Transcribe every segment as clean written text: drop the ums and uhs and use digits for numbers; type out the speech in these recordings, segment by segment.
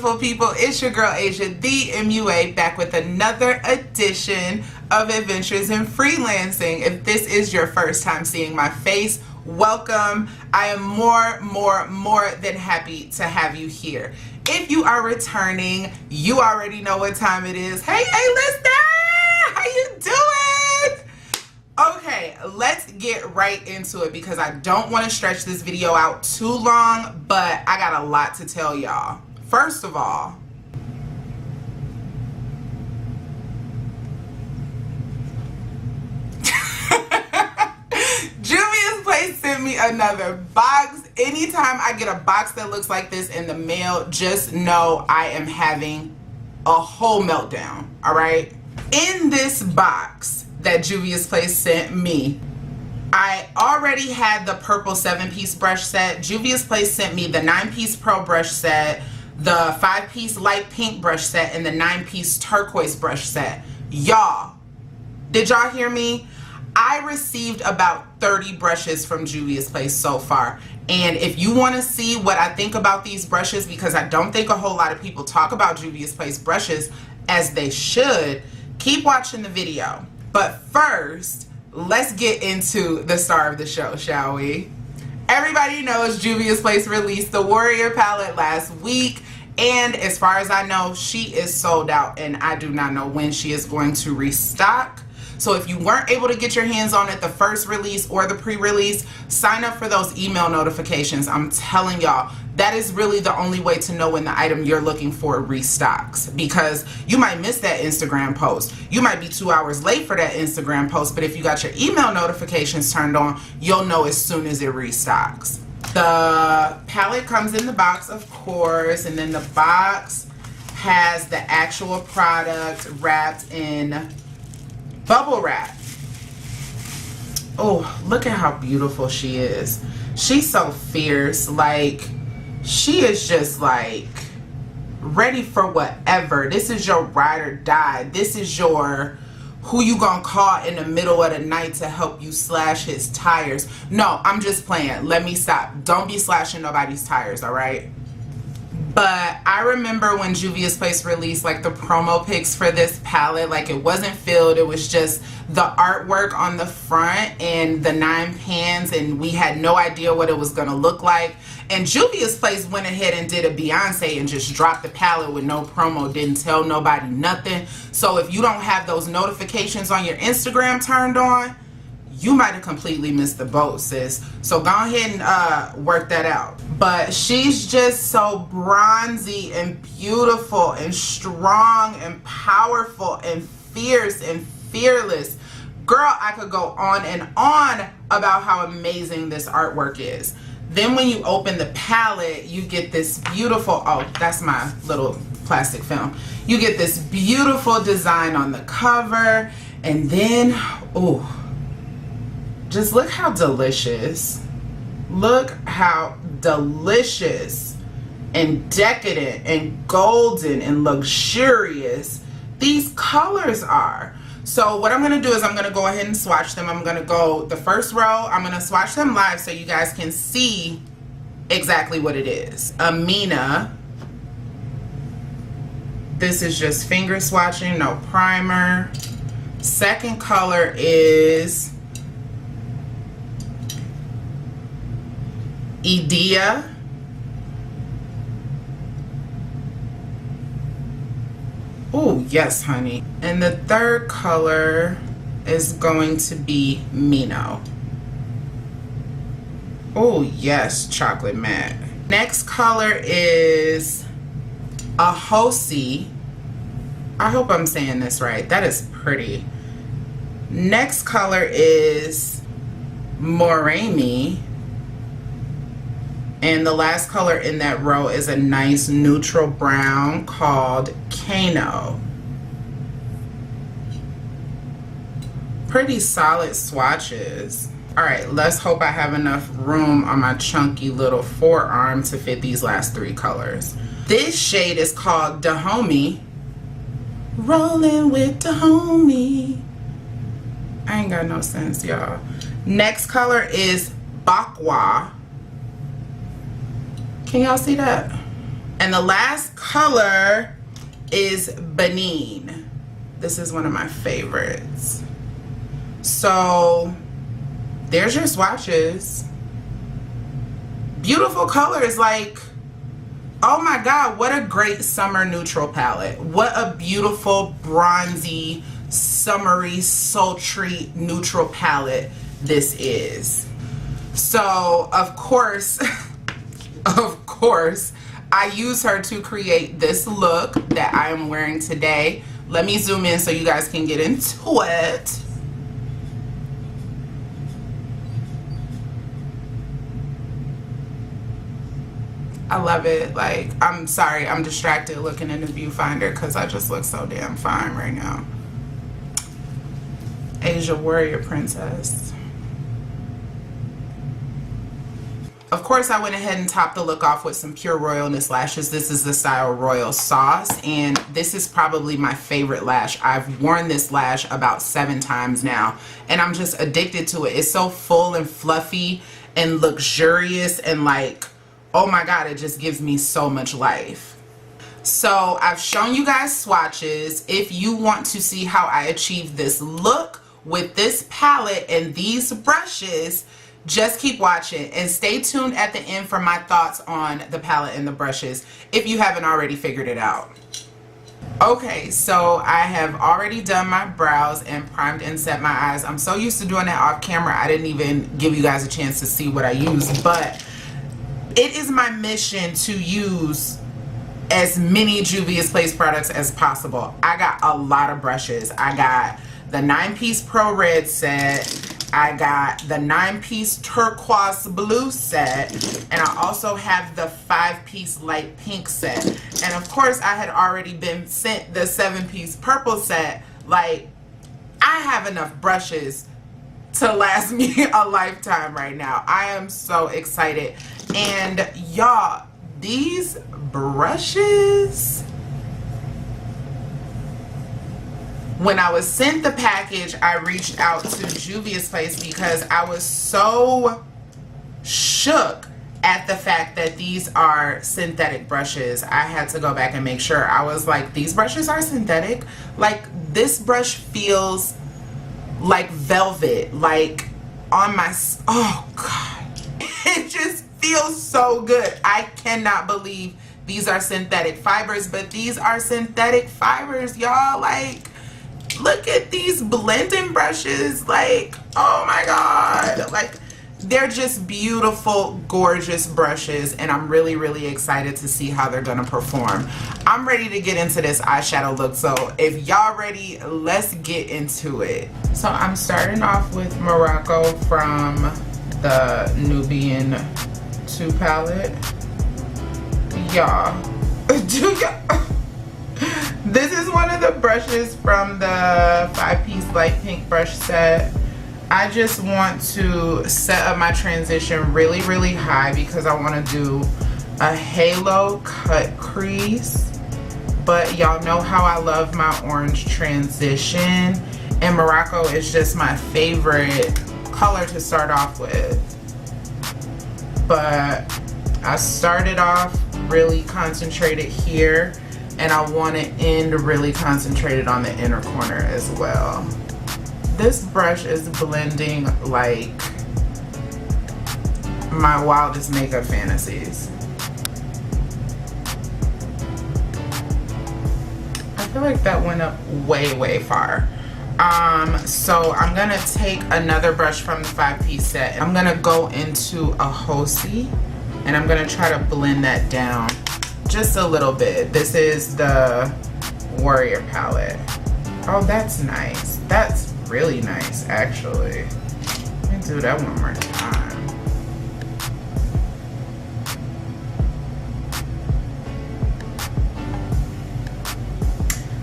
beautiful people, it's your girl Asia, the MUA, back with another edition of Adventures in Freelancing. If this is your first time seeing my face, welcome. I am more than happy to have you here. If you are returning, you already know what time it is. Hey listener, how you doing? Okay, let's get right into it because I don't want to stretch this video out too long, but I got a lot to tell y'all. First of all, Juvia's Place sent me another box. Anytime I get a box that looks like this in the mail, just know I am having a whole meltdown, all right? In this box that Juvia's Place sent me, I already had the purple 7-piece brush set. Juvia's Place sent me the 9-piece pearl brush set, the 5-piece light pink brush set, and the 9-piece turquoise brush set. Y'all, did y'all hear me? I received about 30 brushes from Juvia's Place so far. And if you want to see what I think about these brushes, because I don't think a whole lot of people talk about Juvia's Place brushes as they should, keep watching the video. But first, let's get into the star of the show, shall we? Everybody knows Juvia's Place released the Warrior palette last week, and as far as I know, she is sold out, and I do not know when she is going to restock. So if you weren't able to get your hands on it the first release or the pre-release, sign up for those email notifications. I'm telling y'all, that is really the only way to know when the item you're looking for restocks, because you might miss that Instagram post. You might be 2 hours late for that Instagram post, but if you got your email notifications turned on, you'll know as soon as it restocks. The palette comes in the box, of course, and then the box has the actual product wrapped in bubble wrap. Oh, look at how beautiful she is. She's so fierce. Like, she is just like ready for whatever. This is your ride or die. This is your who you gonna call in the middle of the night to help you slash his tires. No, I'm just playing. Let me stop. Don't be slashing nobody's tires, all right? But I remember when Juvia's Place released like the promo pics for this palette, like it wasn't filled, it was just the artwork on the front and the 9 pans, and we had no idea what it was gonna look like. And Juvia's Place went ahead and did a Beyonce and just dropped the palette with no promo, didn't tell nobody nothing. So if you don't have those notifications on your Instagram turned on, you might have completely missed the boat, sis. So go ahead and work that out. But she's just so bronzy and beautiful and strong and powerful and fierce and fearless. Girl, I could go on and on about how amazing this artwork is. Then when you open the palette, you get this beautiful, oh, that's my little plastic film. You get this beautiful design on the cover, and then, oh, just look how delicious. Look how delicious and decadent and golden and luxurious these colors are. So what I'm going to do is I'm going to go ahead and swatch them. I'm going to go the first row. I'm going to swatch them live so you guys can see exactly what it is. Amina. This is just finger swatching, no primer. Second color is Idea. Oh, yes, honey. And the third color is going to be Mino. Oh, yes, chocolate matte. Next color is Ahosi. I hope I'm saying this right. That is pretty. Next color is Moremi. And the last color in that row is a nice neutral brown called Kano. Pretty solid swatches. All right, let's hope I have enough room on my chunky little forearm to fit these last 3 colors. This shade is called Dahomey. Rolling with Dahomey. I ain't got no sense, y'all. Next color is Bakwa. Can y'all see that? And the last color is Benin. This is one of my favorites. So there's your swatches. Beautiful colors, like, oh my god, what a great summer neutral palette. What a beautiful bronzy, summery, sultry neutral palette this is. So of course of course I use her to create this look that I am wearing today. Let me zoom in so you guys can get into it. I love it. Like, I'm sorry, I'm distracted looking in the viewfinder because I just look so damn fine right now. Asia Warrior Princess. Of course, I went ahead and topped the look off with some pure Royalness lashes. This is the style Royal Sauce, and this is probably my favorite lash. I've worn this lash about 7 times now, and I'm just addicted to it. It's so full and fluffy and luxurious, and like, oh my god, it just gives me so much life. So I've shown you guys swatches. If you want to see how I achieved this look with this palette and these brushes, just keep watching and stay tuned at the end for my thoughts on the palette and the brushes if you haven't already figured it out. Okay, so I have already done my brows and primed and set my eyes. I'm so used to doing that off camera, I didn't even give you guys a chance to see what I used, but it is my mission to use as many Juvia's Place products as possible. I got a lot of brushes. I got the 9-piece Pro Red set. I got the 9-piece Turquoise Blue set. And I also have the 5-piece Light Pink set. And of course, I had already been sent the 7-piece Purple set. Like, I have enough brushes to last me a lifetime right now. I am so excited. And y'all, these brushes, when I was sent the package, I reached out to Juvia's Place because I was so shook at the fact that these are synthetic brushes. I had to go back and make sure. I was like, these brushes are synthetic? Like, this brush feels like velvet, like on my, oh god, it just feels so good. I cannot believe these are synthetic fibers, but these are synthetic fibers, y'all. Like, look at these blending brushes. Like, oh my god, like, they're just beautiful, gorgeous brushes, and I'm really, really excited to see how they're gonna perform. I'm ready to get into this eyeshadow look, so if y'all ready, let's get into it. So I'm starting off with Morocco from the Nubian 2 palette. Y'all, this is one of the brushes from the 5-piece Light Pink brush set. I just want to set up my transition really, really high because I want to do a halo cut crease. But y'all know how I love my orange transition, and Morocco is just my favorite color to start off with. But I started off really concentrated here, and I want to end really concentrated on the inner corner as well. This brush is blending like my wildest makeup fantasies. I feel like that went up way, way far. So I'm gonna take another brush from the 5-piece set. I'm gonna go into a Hosi, and I'm gonna try to blend that down just a little bit. This is the Warrior palette. Oh, that's nice. That's really nice, actually. Let me do that one more time.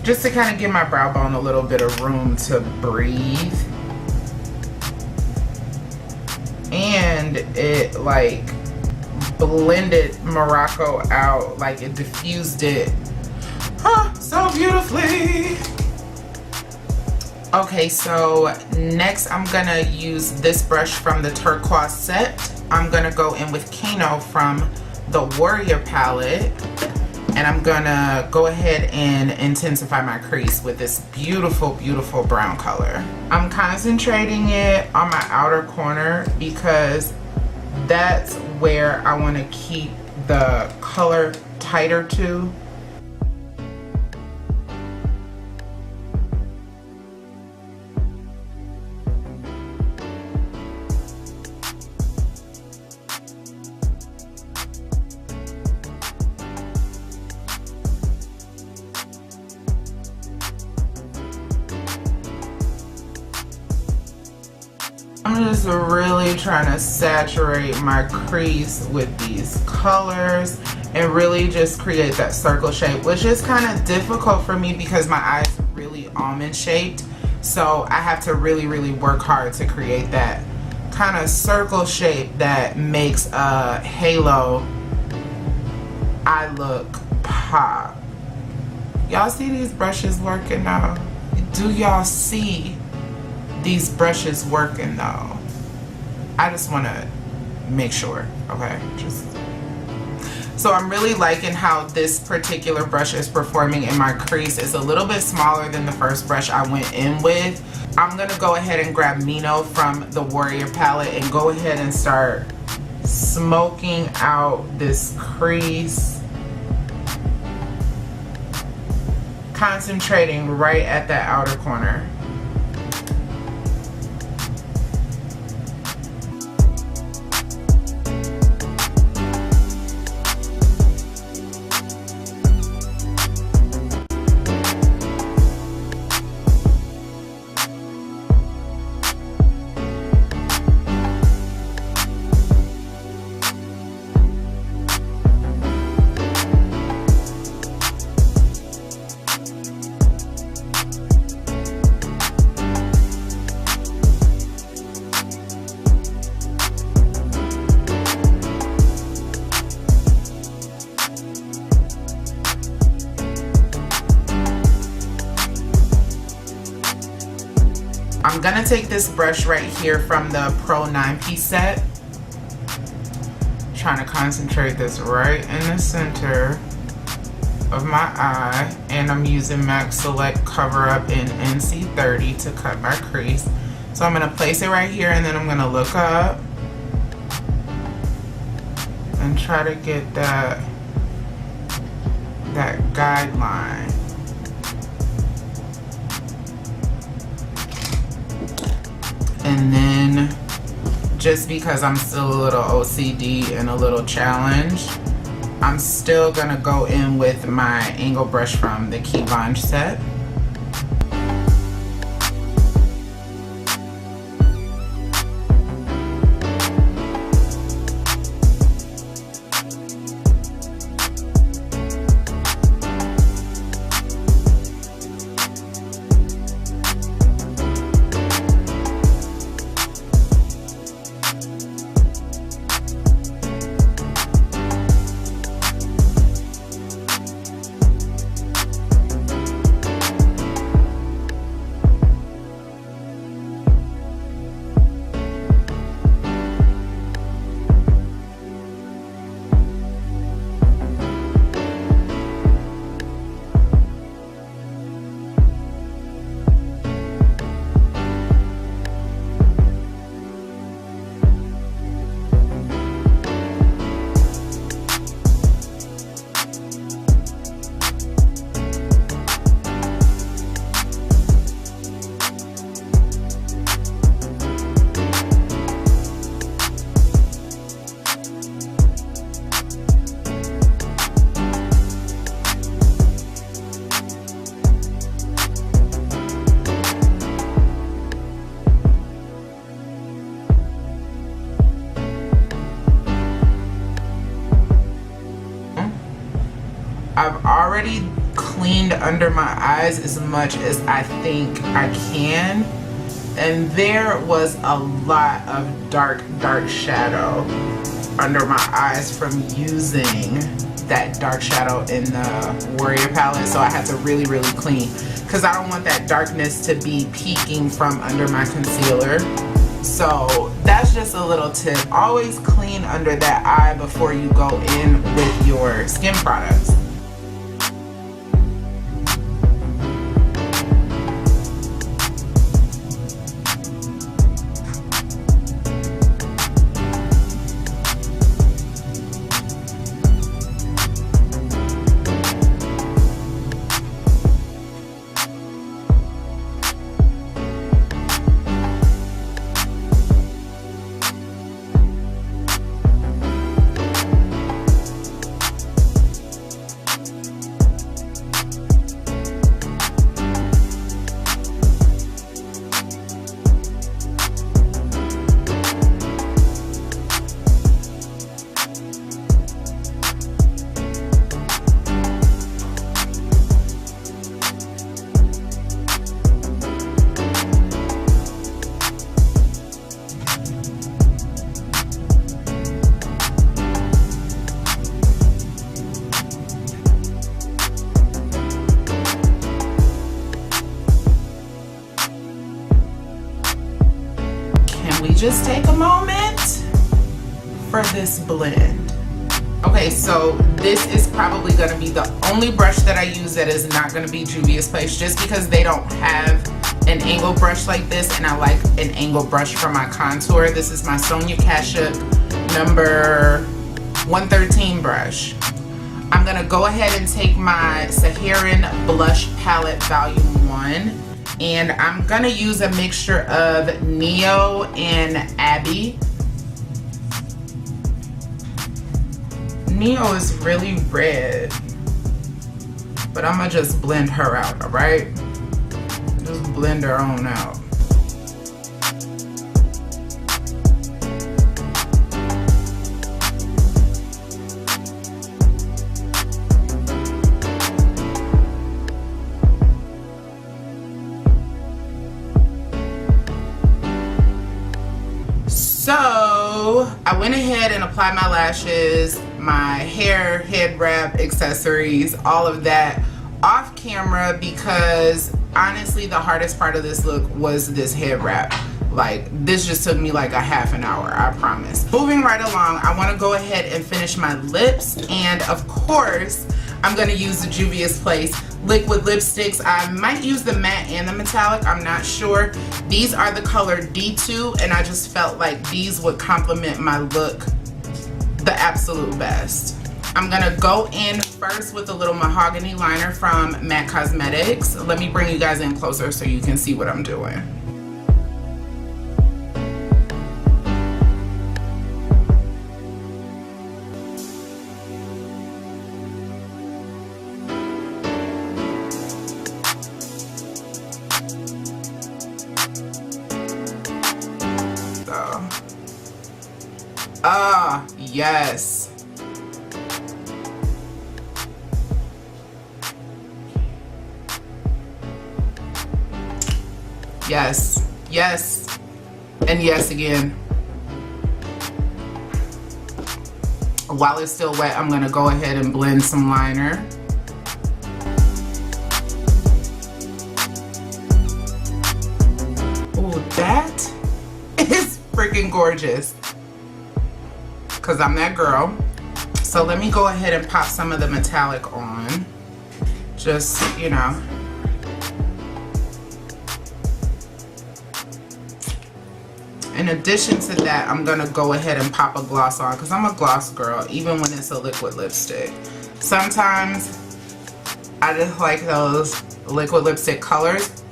Just to kind of give my brow bone a little bit of room to breathe. And it like blended Morocco out, like it diffused it so beautifully. Okay, so next I'm gonna use this brush from the Turquoise set. I'm gonna go in with Kano from the Warrior palette, And I'm gonna go ahead and intensify my crease with this beautiful, beautiful brown color. I'm concentrating it on my outer corner because that's where I want to keep the color tighter to. I'm just really trying to saturate my crease with these colors and really just create that circle shape, which is kind of difficult for me because my eyes are really almond shaped. So I have to really, really work hard to create that kind of circle shape that makes a halo eye look pop. Y'all see these brushes working now? Do y'all see these brushes working though? I just want to make sure, okay? So I'm really liking how this particular brush is performing in my crease. It's a little bit smaller than the first brush I went in with. I'm gonna go ahead and grab Mino from the Warrior palette and go ahead and start smoking out this crease, concentrating right at that outer corner. I'm gonna take this brush right here from the Pro 9-piece set. Trying to concentrate this right in the center of my eye, and I'm using MAC Select Cover Up in NC30 to cut my crease. So I'm gonna place it right here, and then I'm gonna look up and try to get that guideline. And then, just because I'm still a little OCD and a little challenged, I'm still gonna go in with my angle brush from the Key Von set. I've already cleaned under my eyes as much as I think I can, and there was a lot of dark shadow under my eyes from using that dark shadow in the Warrior palette. So I had to really clean, because I don't want that darkness to be peeking from under my concealer. So that's just a little tip. Always clean under that eye before you go in with your skin products. just take a moment for this blend. Okay, so this is probably gonna be the only brush that I use that is not gonna be Juvia's Place, just because they don't have an angle brush like this, and I like an angle brush for my contour. This is my Sonia Kashuk number 113 brush. I'm gonna go ahead and take my Saharan Blush Palette Volume 1, and I'm gonna use a mixture of Neo and Abby. Neo is really red, but I'm gonna just blend her out, all right? Just blend her on out. So I went ahead and applied my lashes, my hair, head wrap, accessories, all of that off camera, because honestly the hardest part of this look was this head wrap. Like, this just took me like a half an hour, I promise. Moving right along, I want to go ahead and finish my lips, and of course I'm going to use the Juvia's Place liquid lipsticks. I might use the matte and the metallic, I'm not sure. These are the color D2, and I just felt like these would complement my look the absolute best. I'm gonna go in first with a little mahogany liner from MAC Cosmetics. Let me bring you guys in closer so you can see what I'm doing. Yes. Yes, yes, and yes again. While it's still wet, I'm gonna go ahead and blend some liner. Oh, that is freaking gorgeous. Because I'm that girl. So let me go ahead and pop some of the metallic on. Just, you know. In addition to that, I'm gonna go ahead and pop a gloss on, because I'm a gloss girl, even when it's a liquid lipstick. Sometimes I just like those liquid lipstick colors,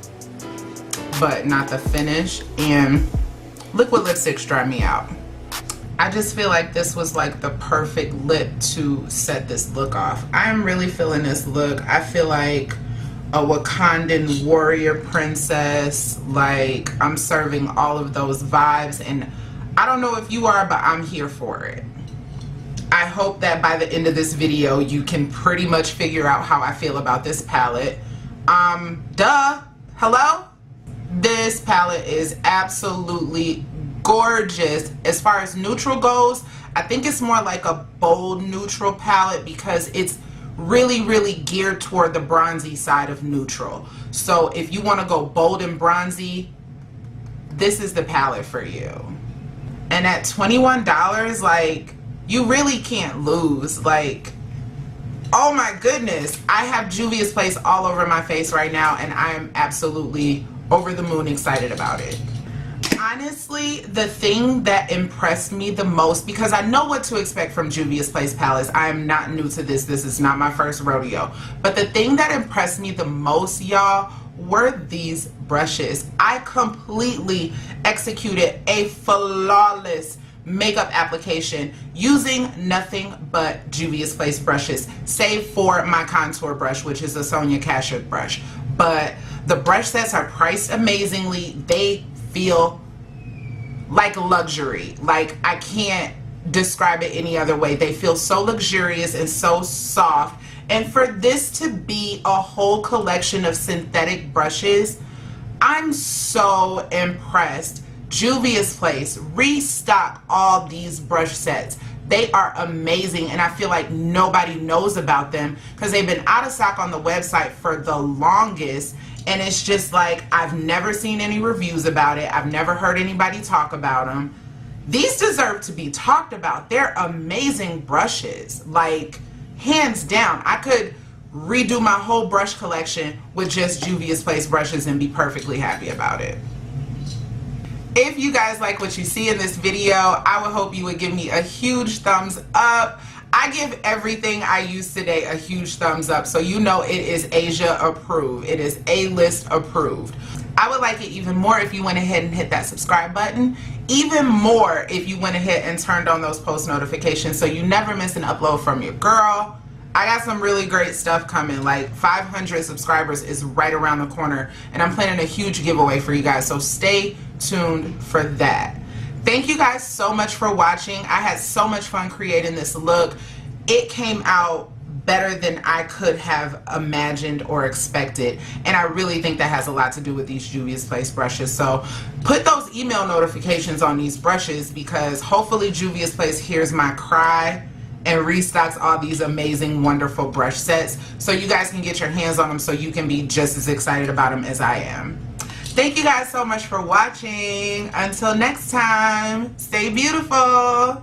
but not the finish, and liquid lipsticks dry me out. I just feel like this was like the perfect lip to set this look off. I'm really feeling this look. I feel like a Wakandan warrior princess. Like, I'm serving all of those vibes, and I don't know if you are, but I'm here for it. I hope that by the end of this video you can pretty much figure out how I feel about this palette. Hello? This palette is absolutely gorgeous. As far as neutral goes, I think it's more like a bold neutral palette, because it's really geared toward the bronzy side of neutral. So if you want to go bold and bronzy, this is the palette for you. And at $21, like, you really can't lose. Like, oh my goodness, I have Juvia's Place all over my face right now, and I am absolutely over the moon excited about it. Honestly, the thing that impressed me the most, because I know what to expect from Juvia's Place palettes, I am not new to this, this is not my first rodeo, but the thing that impressed me the most, y'all, were these brushes. I completely executed a flawless makeup application using nothing but Juvia's Place brushes, save for my contour brush, which is a Sonia Kashuk brush. But the brush sets are priced amazingly. They feel like luxury. Like, I can't describe it any other way. They feel so luxurious and so soft. And for this to be a whole collection of synthetic brushes, I'm so impressed. Juvia's Place, restock all these brush sets. They are amazing, and I feel like nobody knows about them because they've been out of stock on the website for the longest, and it's just like, I've never seen any reviews about it. I've never heard anybody talk about them. These deserve to be talked about. They're amazing brushes, like hands down. I could redo my whole brush collection with just Juvia's Place brushes and be perfectly happy about it. If you guys like what you see in this video, I would hope you would give me a huge thumbs up. I give everything I use today a huge thumbs up, so you know it is Asia approved. It is A-list approved. I would like it even more if you went ahead and hit that subscribe button. Even more if you went ahead and turned on those post notifications so you never miss an upload from your girl. I got some really great stuff coming. Like 500 subscribers is right around the corner, and I'm planning a huge giveaway for you guys, so stay tuned for that. Thank you guys so much for watching. I had so much fun creating this look. It came out better than I could have imagined or expected, and I really think that has a lot to do with these Juvia's Place brushes. So put those email notifications on these brushes, because hopefully Juvia's Place hears my cry and restocks all these amazing, wonderful brush sets so you guys can get your hands on them, so you can be just as excited about them as I am. Thank you guys so much for watching. Until next time, stay beautiful.